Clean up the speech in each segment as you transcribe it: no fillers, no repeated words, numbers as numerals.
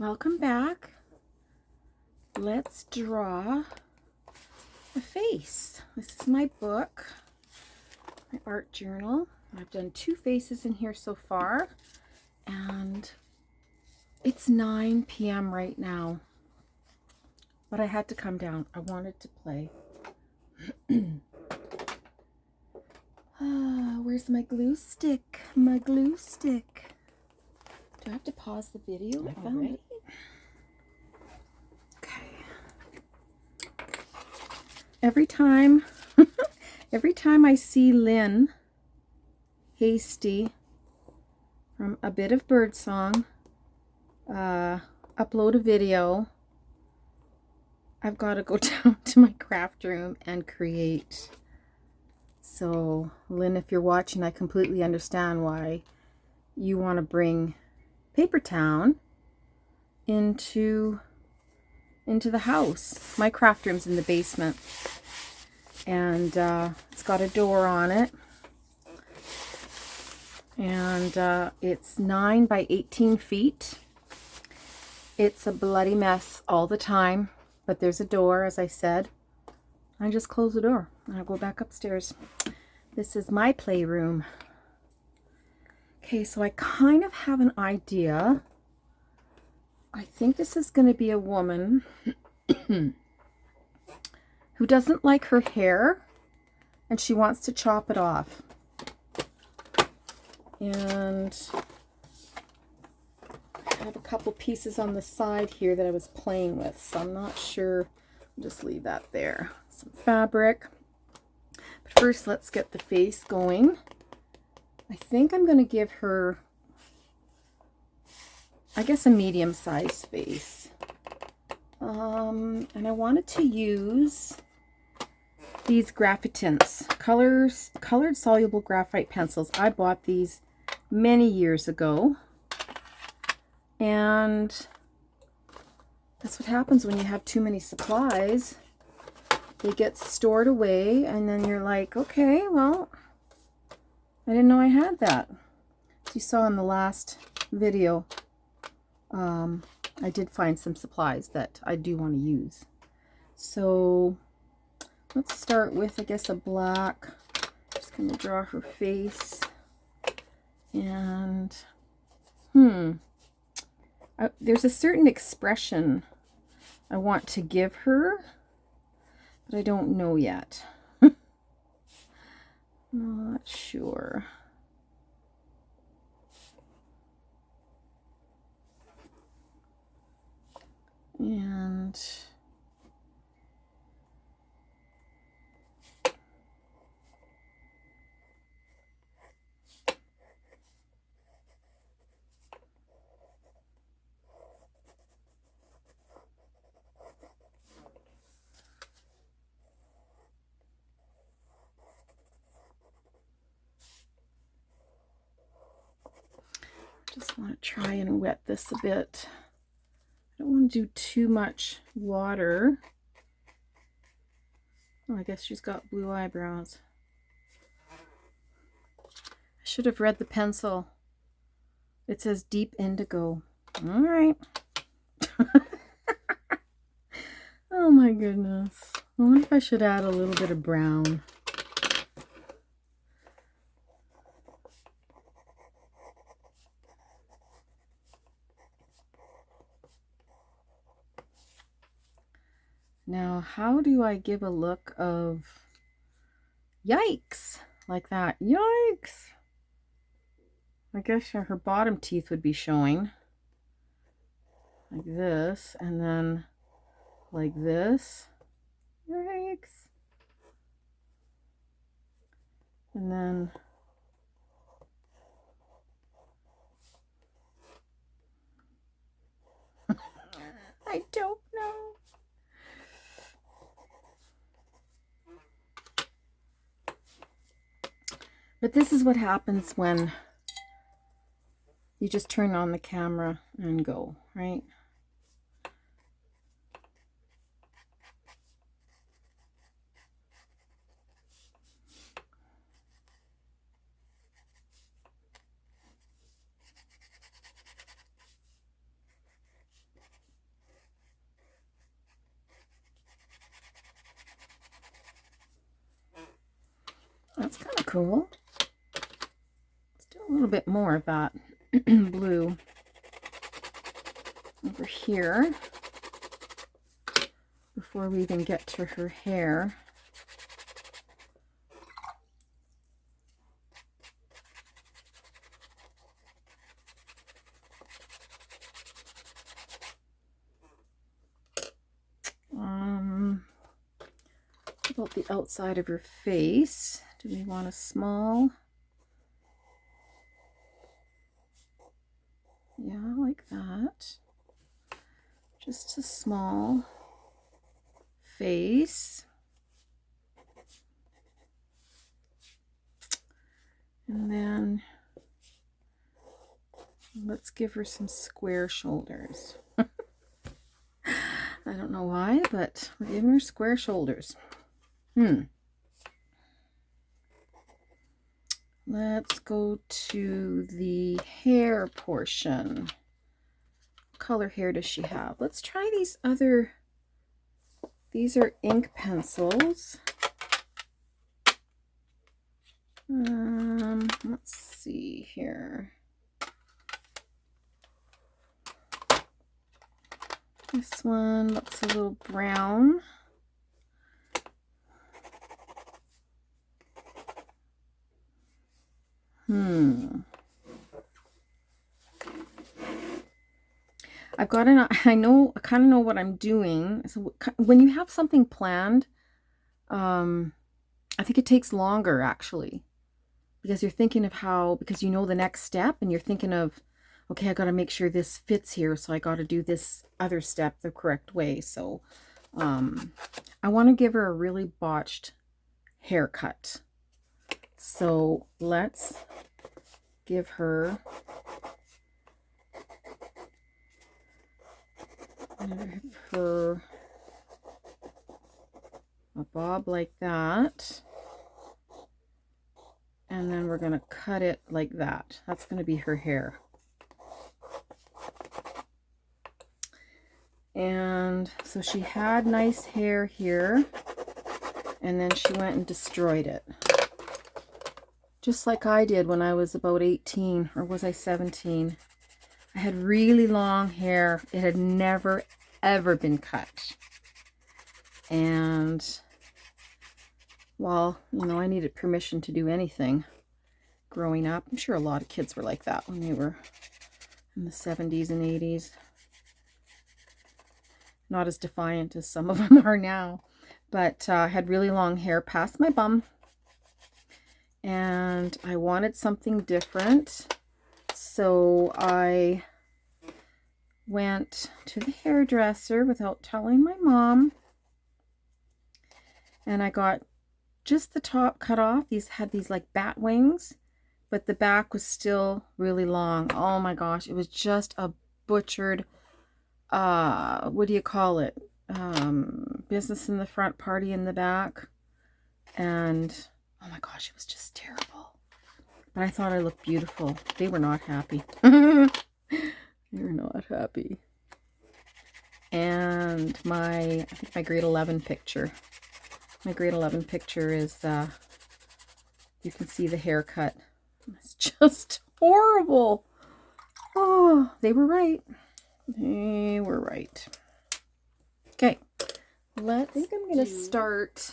Welcome back. Let's draw a face. This is my book, my art journal. I've done 2 faces in here so far, and it's 9 p.m. right now, but I had to come down. I wanted to play. Where's my glue stick? My glue stick. Do I have to pause the video? I found it. Okay. Every time I see Lynn Hasty from A Bit of Birdsong upload a video, I've got to go down to my craft room and create. So, Lynn, if you're watching, I completely understand why you want to bring Paper Town into the house. My craft room's in the basement, and it's got a door on it, and it's 9 by 18 feet. It's a bloody mess all the time, but there's a door, as I said. I just close the door and I go back upstairs. This is my playroom. Okay, so I kind of have an idea. I think this is going to be a woman who doesn't like her hair and she wants to chop it off. And I have a couple pieces on the side here that I was playing with, so I'm not sure. I'll just leave that there. Some fabric. But first, let's get the face going. I think I'm going to give her, I guess, a medium-sized face. And I wanted to use these Graphitints, colored soluble graphite pencils. I bought these many years ago. And that's what happens when you have too many supplies. They get stored away, and then you're like, okay, well, I didn't know I had that. As you saw in the last video, I did find some supplies that I do want to use. So let's start with, I guess, a black. Just going to draw her face. And, there's a certain expression I want to give her, but I don't know yet. Not sure. And just want to try and wet this a bit. I don't want to do too much water. Oh, I guess she's got blue eyebrows. I should have read the pencil. It says deep indigo. All right. Oh my goodness. I wonder if I should add a little bit of brown. Now, how do I give a look of yikes like that? Yikes! I guess her bottom teeth would be showing like this, and then like this. Yikes! And then I don't know. But this is what happens when you just turn on the camera and go, right? cool. Let's do a little bit more of that blue over here before we even get to her hair. About the outside of her face. Do we want a small? Yeah, like that. Just a small face. And then let's give her some square shoulders. I don't know why, but we're giving her square shoulders. Let's go to the hair portion. What color hair does she have? Let's try these other, these are ink pencils. Let's see here. This one looks a little brown. I've got an, I kind of know what I'm doing. So when you have something planned, I think it takes longer actually, because you're thinking of how, because you know the next step and you're thinking of, okay, I got to make sure this fits here. So I got to do this other step the correct way. So, I want to give her a really botched haircut. So let's give her a bob like that, and then we're going to cut it like that. That's going to be her hair. And so she had nice hair here, and then she went and destroyed it. Just like I did when I was about 18, or was I 17? I had really long hair. It had never, ever been cut. And, well, you know, I needed permission to do anything growing up. I'm sure a lot of kids were like that when they were in the 70s and 80s. Not as defiant as some of them are now. But I had really long hair past my bum. And I wanted something different. So I went to the hairdresser without telling my mom. And I got just the top cut off. These had these like bat wings, but the back was still really long. Oh my gosh, it was just a butchered, what do you call it? Business in the front, party in the back. And oh my gosh, it was just terrible. But I thought I looked beautiful. They were not happy. They were not happy. And I think my grade 11 picture. My grade 11 picture is, you can see the haircut. It's just horrible. Oh, they were right. They were right. Okay, I think I'm going to start,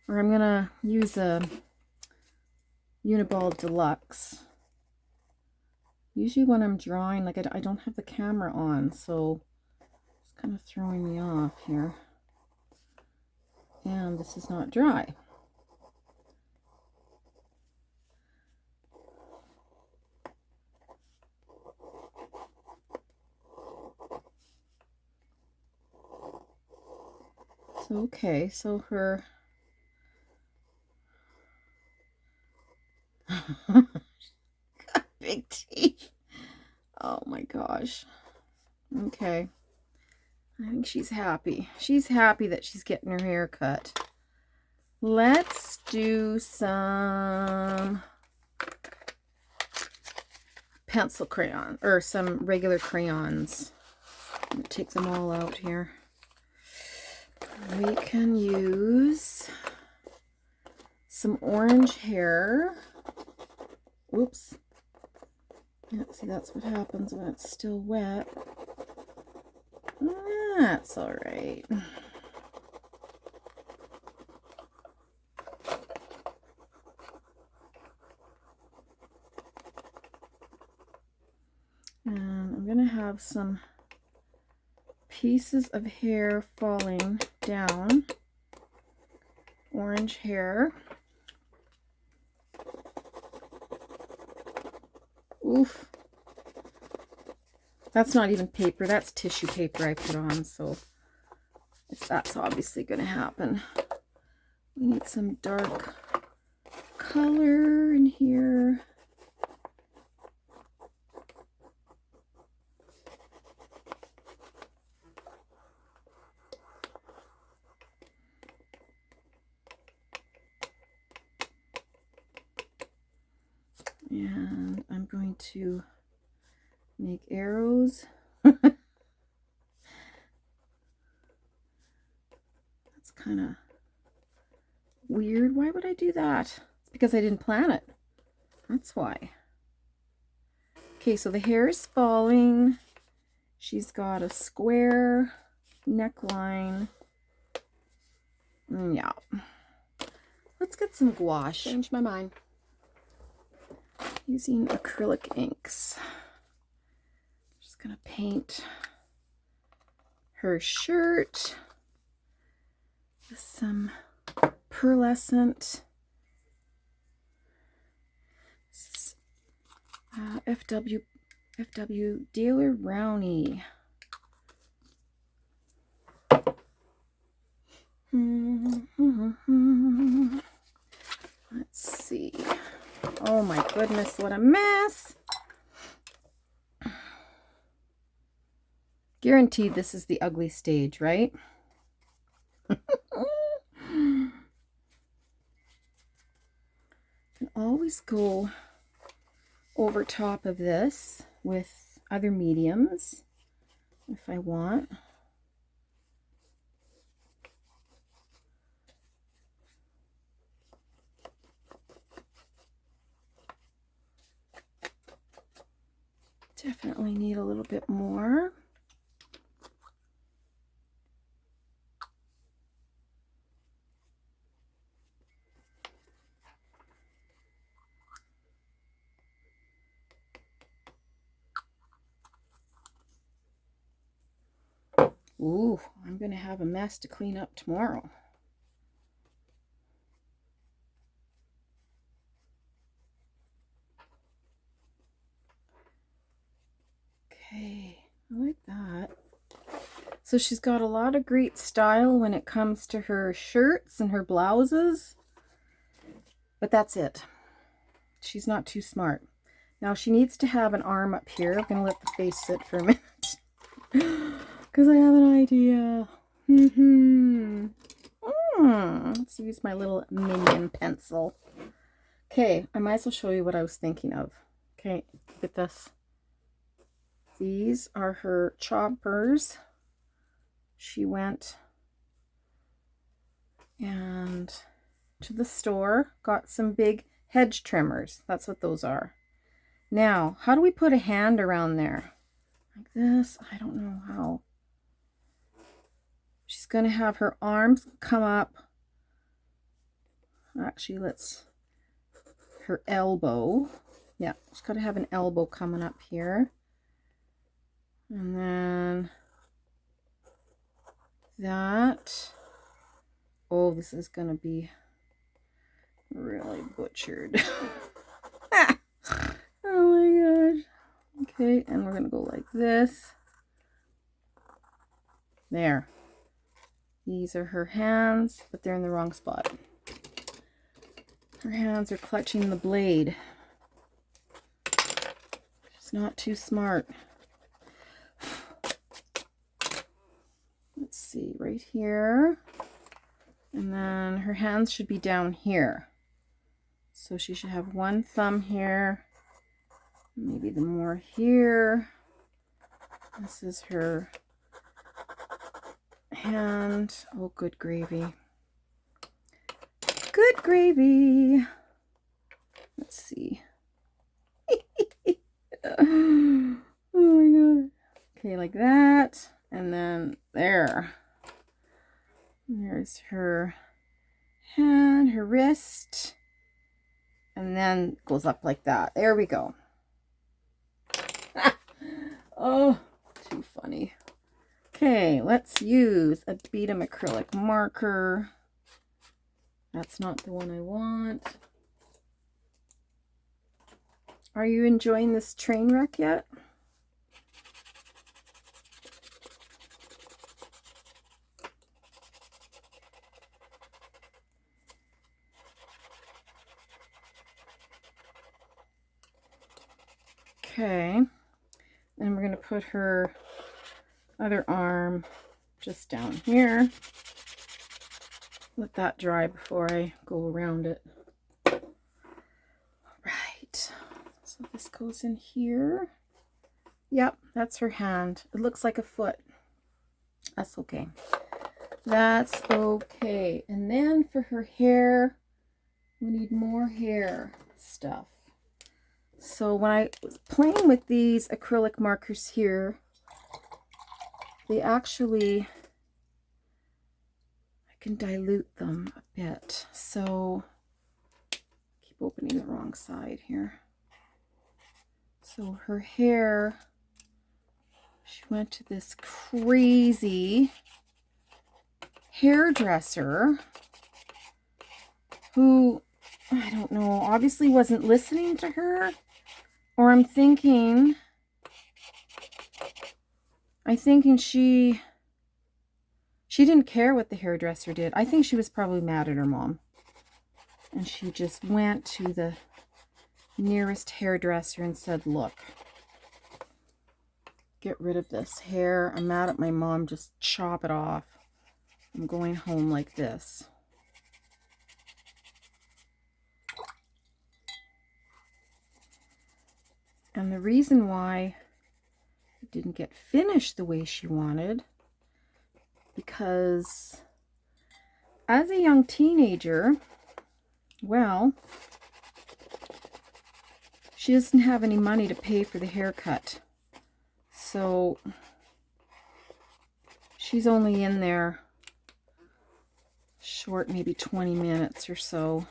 or I'm going to use a Uniball Deluxe. Usually when I'm drawing, like I don't have the camera on, so it's kind of throwing me off here. And this is not dry. So, okay, so her big teeth. Oh my gosh. Okay. I think she's happy. She's happy that she's getting her hair cut. Let's do some pencil crayon, or some regular crayons. I'm going to take them all out here. We can use some orange hair. Whoops. Yeah, see, that's what happens when it's still wet. That's all right. And I'm going to have some pieces of hair falling down. Orange hair. Oof. That's not even paper. That's tissue paper I put on, so that's obviously going to happen. We need some dark color in here. And I'm going to make arrows. That's kind of weird. Why would I do that? It's because I didn't plan it. That's why. Okay, so the hair is falling. She's got a square neckline. Yeah. Let's get some gouache. Changed my mind. Using acrylic inks. Just gonna paint her shirt with some pearlescent. This is FW Daler Rowney. Let's see. Oh my goodness, what a mess. Guaranteed this is the ugly stage, right? Can always go over top of this with other mediums if I want. Definitely need a little bit more. Ooh, I'm going to have a mess to clean up tomorrow. Okay, I like that. So she's got a lot of great style when it comes to her shirts and her blouses. But that's it. She's not too smart. Now she needs to have an arm up here. I'm going to let the face sit for a minute. Because I have an idea. Let's use my little minion pencil. Okay, I might as well show you what I was thinking of. Okay, look at this. These are her choppers. She went and to the store, got some big hedge trimmers. That's what those are. Now, how do we put a hand around there? Like this? I don't know how. She's going to have her arms come up. Actually, her elbow. Yeah, she's got to have an elbow coming up here. And then that. Oh, this is going to be really butchered. Oh my gosh. Okay, and we're going to go like this. There. These are her hands, but they're in the wrong spot. Her hands are clutching the blade. She's not too smart. Let's see, right here. And then her hands should be down here. So she should have one thumb here. Maybe the more here. This is her hand. Oh, good gravy. Good gravy. Let's see. Oh my god. Okay, like that. And then there. There's her hand, her wrist. And then goes up like that. There we go. Oh, too funny. Okay, let's use a Beadham acrylic marker. That's not the one I want. Are you enjoying this train wreck yet? Okay, and we're going to put her other arm just down here. Let that dry before I go around it. Right, so this goes in here. Yep, that's her hand. It looks like a foot. That's okay. That's okay. And then for her hair, we need more hair stuff. So when I was playing with these acrylic markers here, they actually, I can dilute them a bit. So keep opening the wrong side here. So her hair, she went to this crazy hairdresser who, I don't know, obviously wasn't listening to her. Or I'm thinking she didn't care what the hairdresser did. I think she was probably mad at her mom. And she just went to the nearest hairdresser and said, look, get rid of this hair. I'm mad at my mom. Just chop it off. I'm going home like this. And the reason why it didn't get finished the way she wanted, because as a young teenager, well, she doesn't have any money to pay for the haircut. So she's only in there short, maybe 20 minutes or so.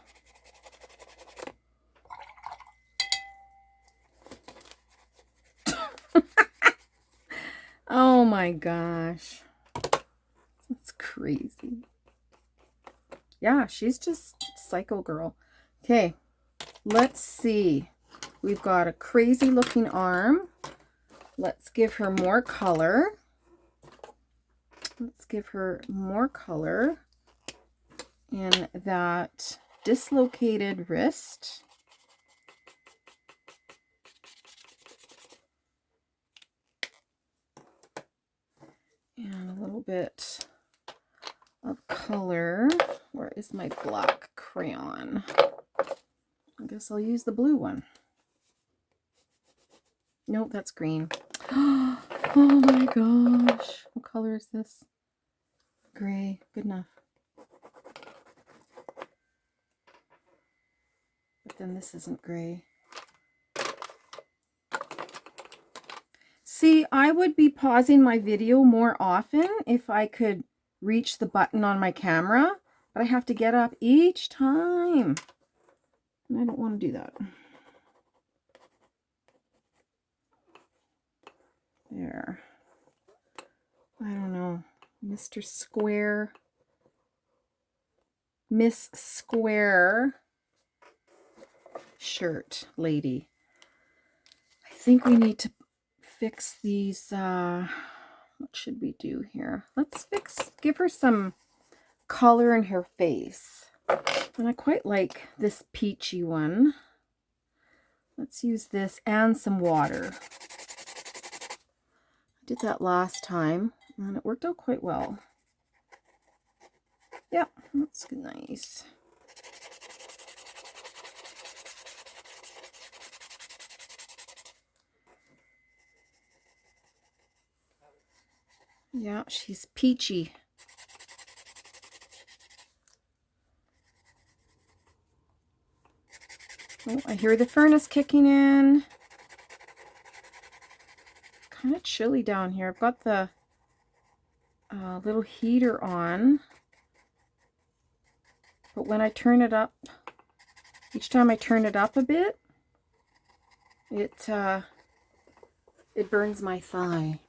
Oh my gosh. That's crazy. Yeah, she's just psycho girl. Okay, let's see. We've got a crazy looking arm. Let's give her more color. Let's give her more color in that dislocated wrist. And a little bit of color. Where is my black crayon? I guess I'll use the blue one. Nope, that's green. Oh my gosh. What color is this? Gray. Good enough. But then this isn't gray. See, I would be pausing my video more often if I could reach the button on my camera, but I have to get up each time. And I don't want to do that. There. I don't know. Mr. Square. Miss Square shirt lady. I think we need to fix these. What should we do here? Let's give her some color in her face. And I quite like this peachy one. Let's use this and some water. I did that last time and it worked out quite well. Yeah, that's nice. Yeah, she's peachy. Oh, I hear the furnace kicking in. Kind of chilly down here. I've got the little heater on. But when I turn it up, each time I turn it up a bit, it burns my thigh.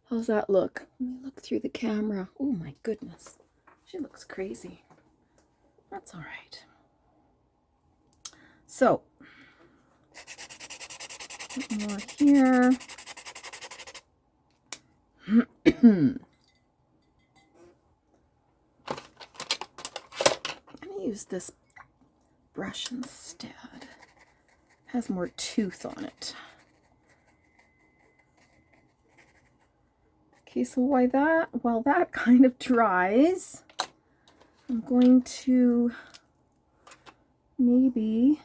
How's that look? Let me look through the camera. Oh my goodness. She looks crazy. That's all right. So, a bit more here. I'm going to use this brush instead. It has more tooth on it. Okay, so while that kind of dries, I'm going to maybe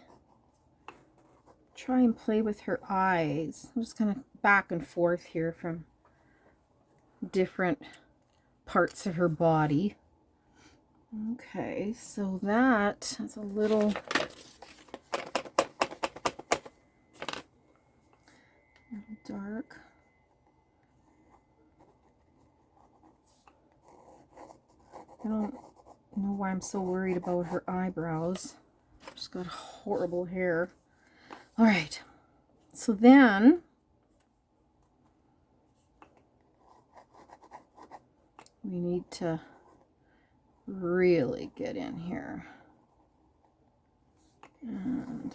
try and play with her eyes. I'm just kind of back and forth here from different parts of her body. Okay, so that is a little dark. I don't know why I'm so worried about her eyebrows. She's got horrible hair. All right, so then we need to really get in here and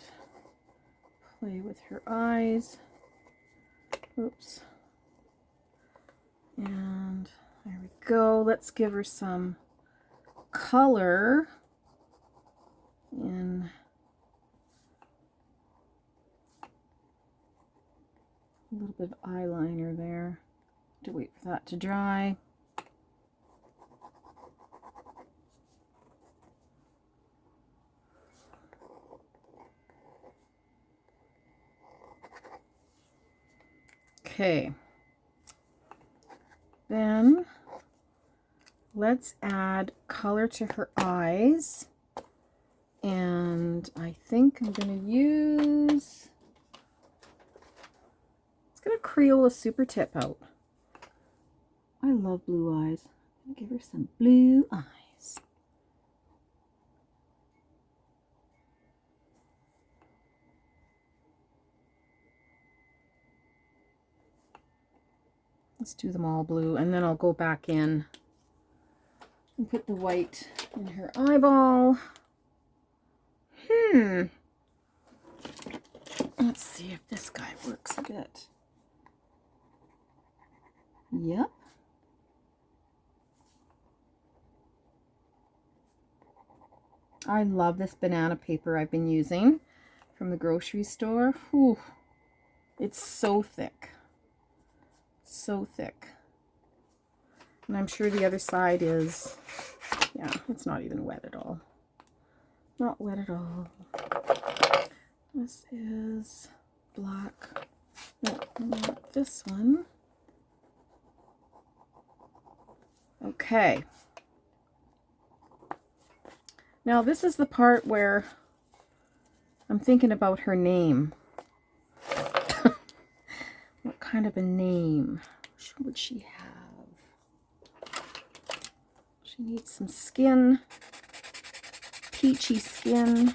play with her eyes. Oops. And there we go. Let's give her some color in a little bit of eyeliner there. To wait for that to dry. Okay. Then let's add color to her eyes. And I think I'm going to use, it's going to Crayola Super Tip out. I love blue eyes. I'm going to give her some blue eyes. Let's do them all blue, and then I'll go back in and put the white in her eyeball. Let's see if this guy works a bit. Yep. I love this banana paper I've been using from the grocery store. Whew. It's so thick. So thick. And I'm sure the other side is, yeah, it's not even wet at all. Not wet at all. This is black. No, not this one. Okay. Now this is the part where I'm thinking about her name. What kind of a name would she have? She needs some skin. Peachy skin.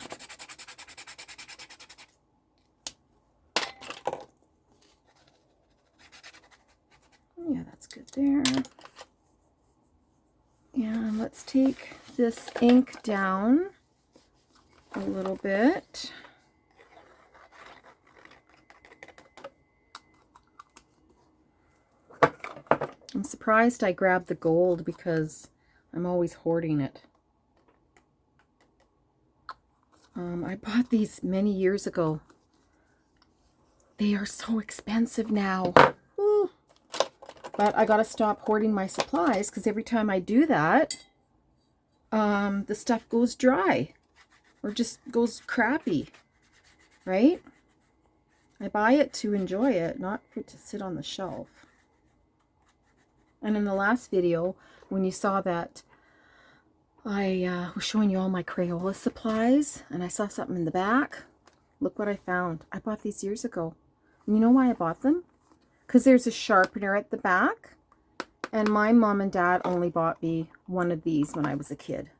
Yeah, that's good there. And let's take this ink down a little bit. I'm surprised I grabbed the gold because I'm always hoarding it. I bought these many years ago. They are so expensive now. Ooh. But I gotta stop hoarding my supplies because every time I do that, the stuff goes dry or just goes crappy, right? I buy it to enjoy it, not for it to sit on the shelf. And in the last video, when you saw that I was showing you all my Crayola supplies, and I saw something in the back. Look what I found. I bought these years ago. And you know why I bought them? Because there's a sharpener at the back, and my mom and dad only bought me one of these when I was a kid.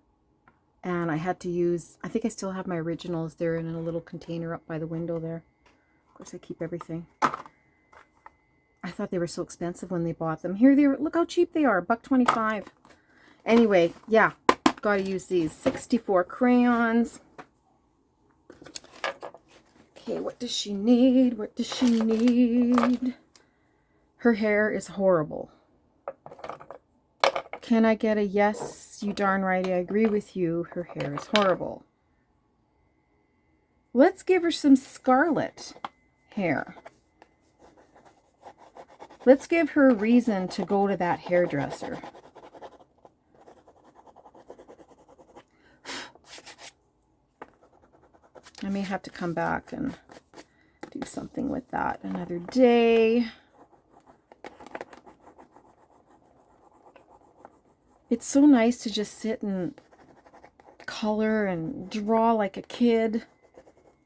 And I had to use, I think I still have my originals. They're in a little container up by the window there. Of course, I keep everything. I thought they were so expensive when they bought them. Here they are. Look how cheap they are. $1.25. Anyway, yeah, gotta use these. 64 crayons. Okay, what does she need? What does she need? Her hair is horrible. Can I get a yes? You darn right, I agree with you. Her hair is horrible. Let's give her some scarlet hair. Let's give her a reason to go to that hairdresser. I may have to come back and do something with that another day. It's so nice to just sit and color and draw like a kid.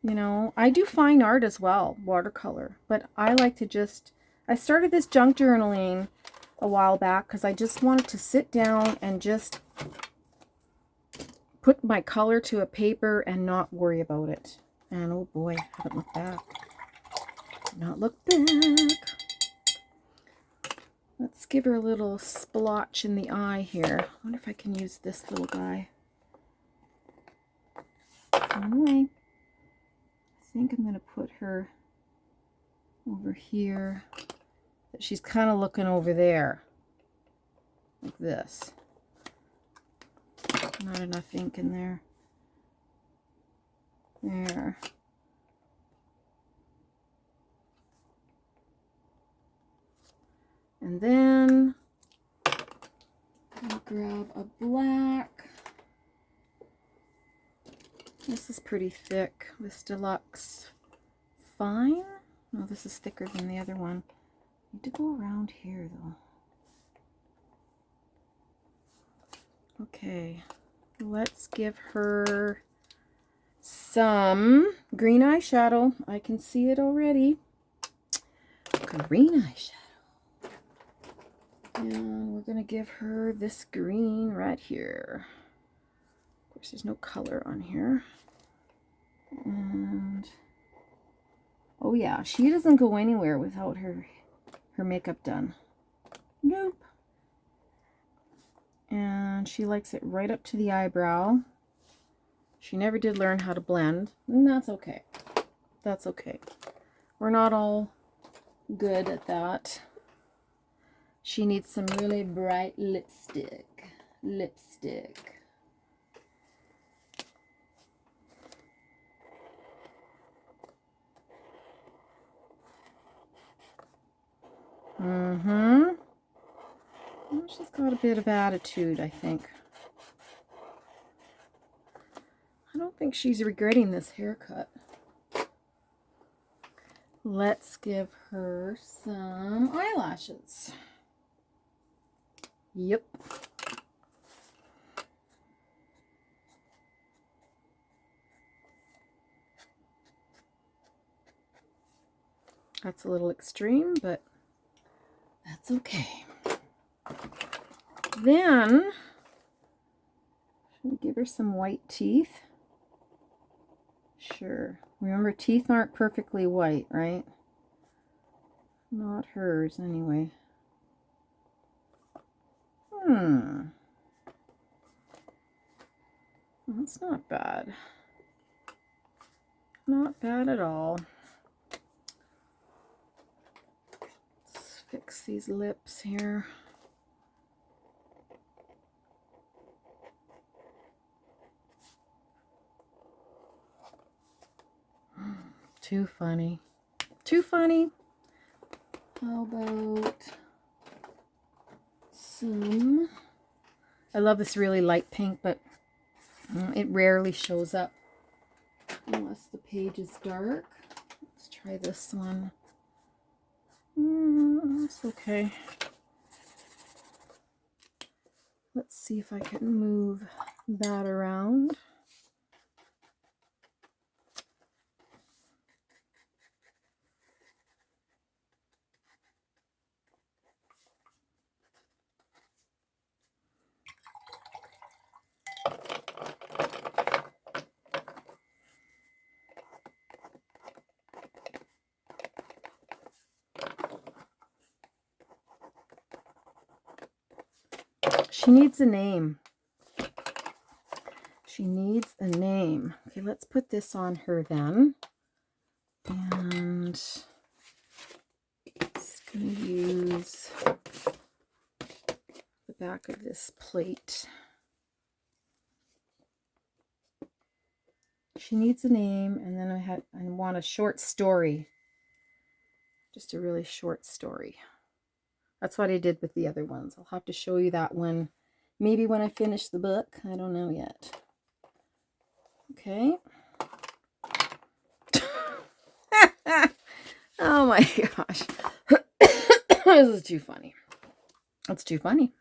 You know, I do fine art as well, watercolor, but I like to just, I started this junk journaling a while back because I just wanted to sit down and just put my color to a paper and not worry about it. And oh boy, I haven't looked back. Not looked back. Let's give her a little splotch in the eye here. I wonder if I can use this little guy. Anyway, I think I'm going to put her over here. She's kind of looking over there, like this. Not enough ink in there. There. And then I'll grab a black. This is pretty thick. This Deluxe Fine. No, this is thicker than the other one. I need to go around here though. Okay, let's give her some green eyeshadow. I can see it already. Green eyeshadow. And we're going to give her this green right here. Of course, there's no color on here. And oh yeah, she doesn't go anywhere without her makeup done. Nope. And she likes it right up to the eyebrow. She never did learn how to blend, and that's okay. That's okay. We're not all good at that. She needs some really bright lipstick. Well, she's got a bit of attitude, I think. I don't think she's regretting this haircut. Let's give her some eyelashes. Yep. That's a little extreme, but that's okay. Then, should we give her some white teeth? Sure. Remember, teeth aren't perfectly white, right? Not hers, anyway. That's not bad. Not bad at all. Let's fix these lips here. Too funny. Too funny. How about some... I love this really light pink, but it rarely shows up unless the page is dark. Let's try this one. It's okay. Let's see if I can move that around. She needs a name. She needs a name. Okay, let's put this on her then. And just going to use the back of this plate. She needs a name, and then I want a short story. Just a really short story. That's what I did with the other ones. I'll have to show you that one. Maybe when I finish the book. I don't know yet. Okay. Oh my gosh. This is too funny. That's too funny.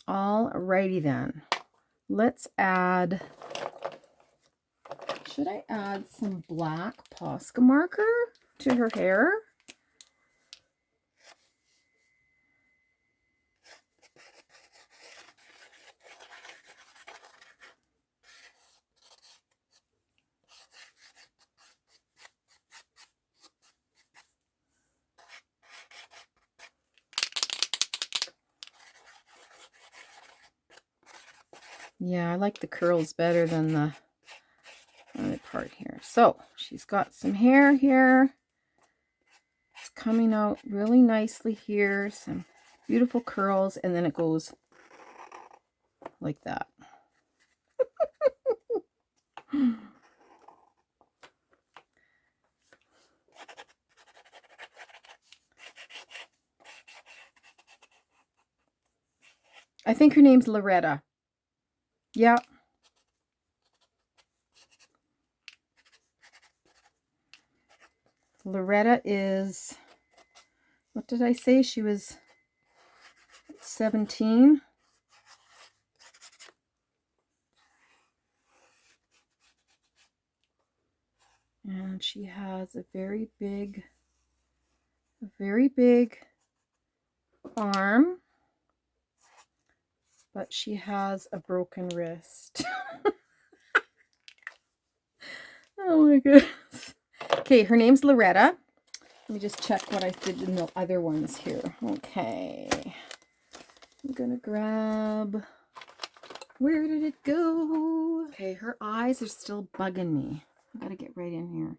Alrighty then. Let's add... Should I add some black Posca marker to her hair? Yeah, I like the curls better than the other part here. So she's got some hair here. It's coming out really nicely here. Some beautiful curls, and then it goes like that. I think her name's Loretta. Yeah. Loretta is, what did I say? She was 17. And she has a very big arm, but she has a broken wrist. Oh my goodness. Okay, her name's Loretta. Let me just check what I did in the other ones here. Okay. I'm gonna grab... Where did it go? Okay, her eyes are still bugging me. I gotta get right in here.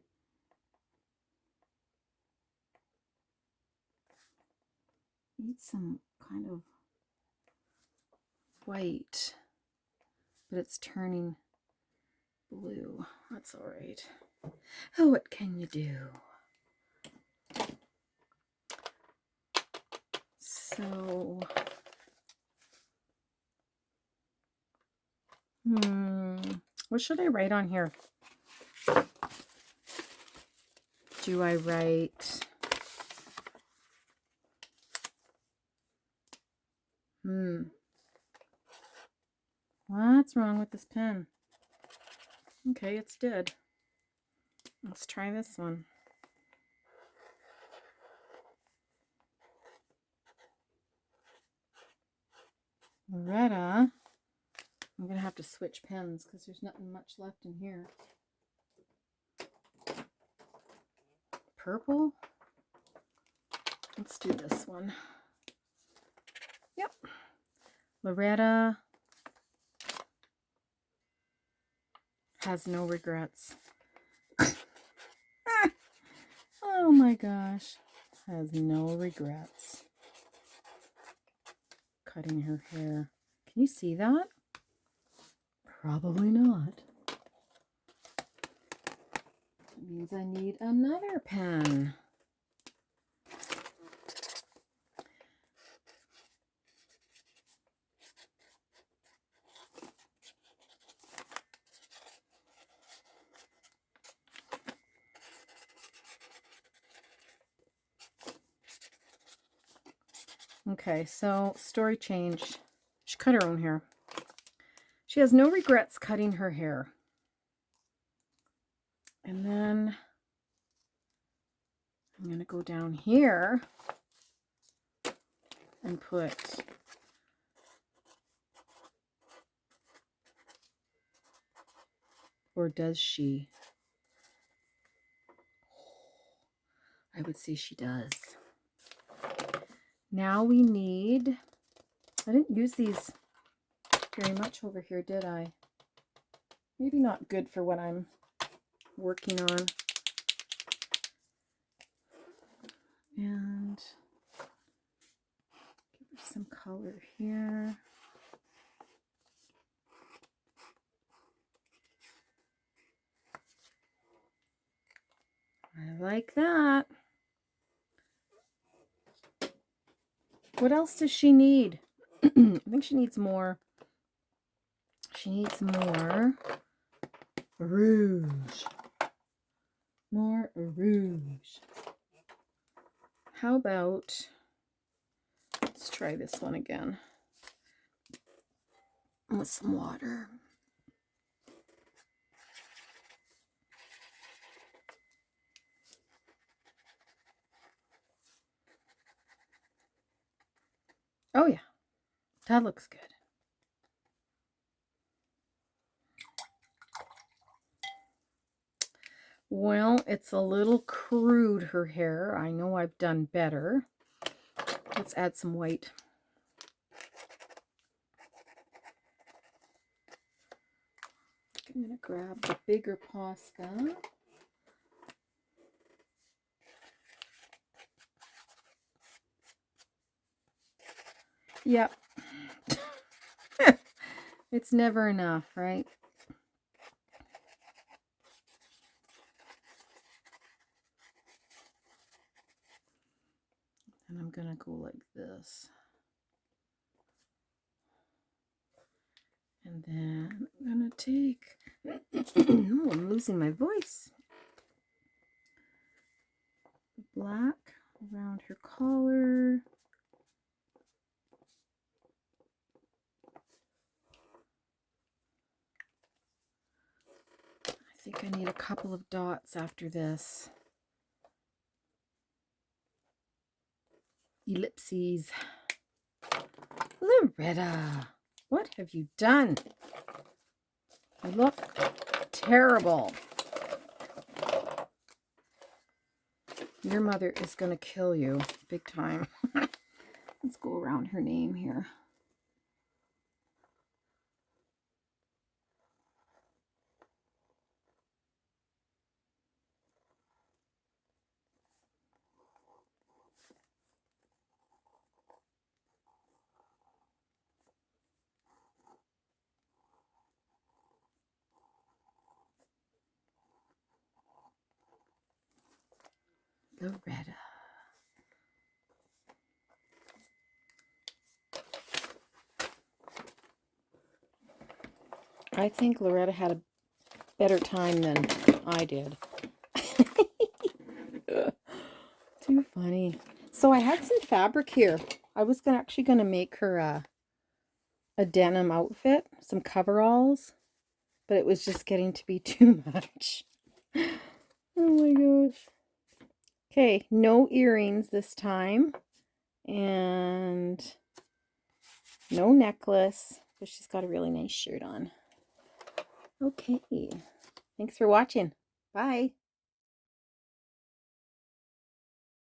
Need some kind of white, but it's turning blue. That's all right. Oh, what can you do? So, what should I write on here? Do I write... What's wrong with this pen? Okay, it's dead. Let's try this one. Loretta. I'm going to have to switch pens because there's nothing much left in here. Purple. Let's do this one. Yep. Loretta has no regrets. Oh my gosh. Has no regrets. Cutting her hair. Can you see that? Probably not. That means I need another pen. Okay, so story changed. She cut her own hair. She has no regrets cutting her hair. And then I'm going to go down here and put or does she? I would say she does. Now we need, I didn't use these very much over here, did I? Maybe not good for what I'm working on. And give her some color here. I like that. What else does she need? I think she needs more. She needs more rouge. More rouge. How about, let's try this one again with some water. Oh yeah, that looks good. Well, it's a little crude, her hair. I know I've done better. Let's add some white. I'm going to grab the bigger Posca. Yep. It's never enough, right? And I'm going to go like this. And then I'm going to take, oh, I'm losing my voice. Black around her collar. I think I need a couple of dots after this. Ellipses. Loretta, what have you done? I look terrible. Your mother is going to kill you big time. Let's go around her name here. Loretta. I think Loretta had a better time than I did. Too funny. So I had some fabric here. I was actually going to make her a denim outfit, some coveralls, but it was just getting to be too much. Oh my gosh. Okay, no earrings this time, and no necklace, but she's got a really nice shirt on. Okay, thanks for watching. Bye.